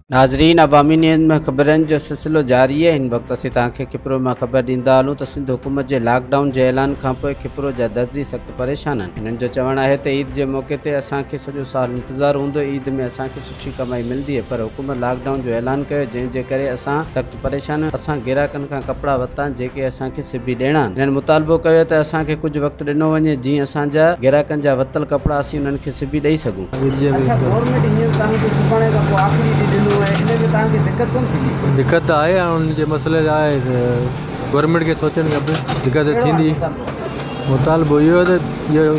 नाज़रीन, अवामी न्यूज़ में ख़बरनि जो सिलसिलो जारी है। हिन वक्त असीं तव्हांखे खिपरो में ख़बर ॾींदा हलूं त सिंध हुकूमत जे लॉकडाउन जे ऐलान खां पोइ खिपरो जा दर्जी सख़्तु परेशान आहिनि। हिननि जो चवणु आहे त ईद जे मौक़े ते असांखे सॼो साल इंतज़ारु हूंदो, ईद में असांखे सुठी कमाई मिलंदी है, पर हुकूमत लॉकडाउन जो ऐलान कयो, जंहिंजे करे असां सख़्तु परेशान आहियूं। असां ग्राहकनि खां कपिड़ा वरिता जेके असांखे सिबी ॾियणा आहिनि। हिननि मुतालबो कयो त असांखे कुझु वक़्तु ॾिनो वञे जीअं असांजा ग्राहकनि जा वरितल कपिड़ा असीं उन्हनि खे सिबी ॾेई सघूं। दिक्कत आहे, उनजे मसइले आहे, गवर्नमेंट के सोचणु खपे। दिक्कत थींदी, मुतालबो इहो त इहो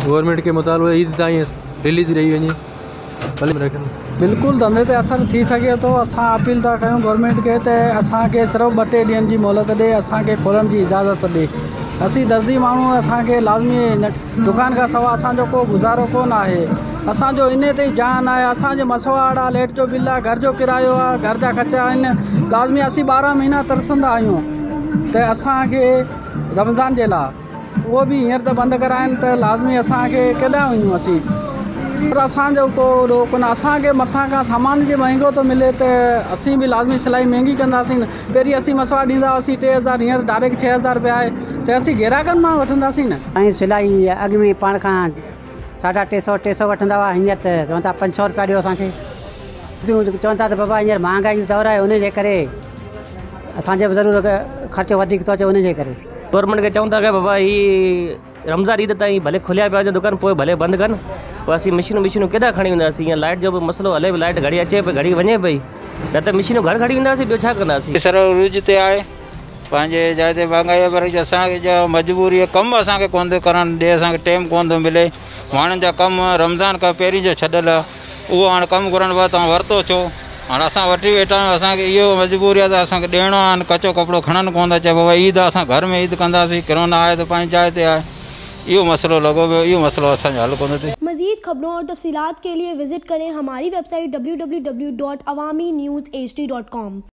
गवर्नमेंट के मुतालबो ईद ताईं रिलीज़ रही वञे। बिल्कुल धंधे ते असर थी सके तो असां अपील था कयूं गवर्नमेंट के त असांखे सिर्फ़ु 2-3 ॾींहंनि जी मोहलत ॾे, असांखे खोलण जी इजाज़त ॾे। असीं दर्जी माण्हू, असांखे लाज़मी दुकान खां सवाइ असांजो को गुज़ारो कोन आहे। असांजो इन ते जान आहे। असांजे मसवाड़, लेट जो बिल आहे, घर जो किरायो आहे, घर जा ख़र्चा आहिनि, लाज़मी असीं 12 महीना तरसंदा आहियूं। त असांखे रमज़ान जे लाइ उहो बि हींअर त बंदि कराइनि त लाज़मी असांखे केॾां वञूं असीं, पर असांजो को रोक न। असांखे मथां खां सामान जे महांगो थो मिले त असीं बि लाज़मी सिलाई महांगी कंदासीं न। पहिरीं असीं मसवाड़ ॾींदा हुआसीं 3000, हींअर डायरेक्ट 6000 रुपया आहे, त असीं ग्राहकनि मां वठंदासीं न। ऐं सिलाई अॻु में पाण खां 350 वठंदा हुआ, हींअर त चवनि था 500 रुपया ॾियो असांखे। चवनि था त बाबा हींअर महांगाई दौर आहे, उनजे करे असांजो बि ज़रूरु ख़र्चो वधीक थो अचे, उनजे करे गवर्नमेंट खे चवनि था की बाबा ही रमज़ान ईद ताईं भले खुलिया पिया हुजनि दुकान, पोइ भले बंदि कनि, पोइ असीं मशीनूं केॾा खणी वेंदासीं। हीअं लाइट जो बि मसइलो हले, लाइट घड़ी अचे पई घड़ी वञे पई, न त मशीनूं घर खणी वेंदासीं, ॿियो छा कंदासीं। सर रूज ते आहे, पंहिंजे जाइ ते महांगाई, पर असांखे जो मजबूरी कमु असांखे कोन थो करणु ॾिए, असांखे टाइम कोन थो मिले। माण्हुनि जा कमु रमज़ान खां पहिरीं जो छॾियल उहो हाणे कमु करण बाद तव्हां वरितो छो, हाणे असां वठी वेठा आहियूं। असांखे इहो मजबूरी आहे त असांखे ॾियणो आहे, कचो कपिड़ो खणनि कोन था, चए बाबा ईद आहे, असां घर में ईद कंदासीं, किरोना आहे त पंहिंजी जाइ ते आहे। इहो मसइलो लॻो पियो, इहो मसइलो असांजो हल कोन थिए। मज़ीद खबरों और तफसीलात के लिए विजिट करें हमारी वेबसाइट www.awamiNewsHD.com।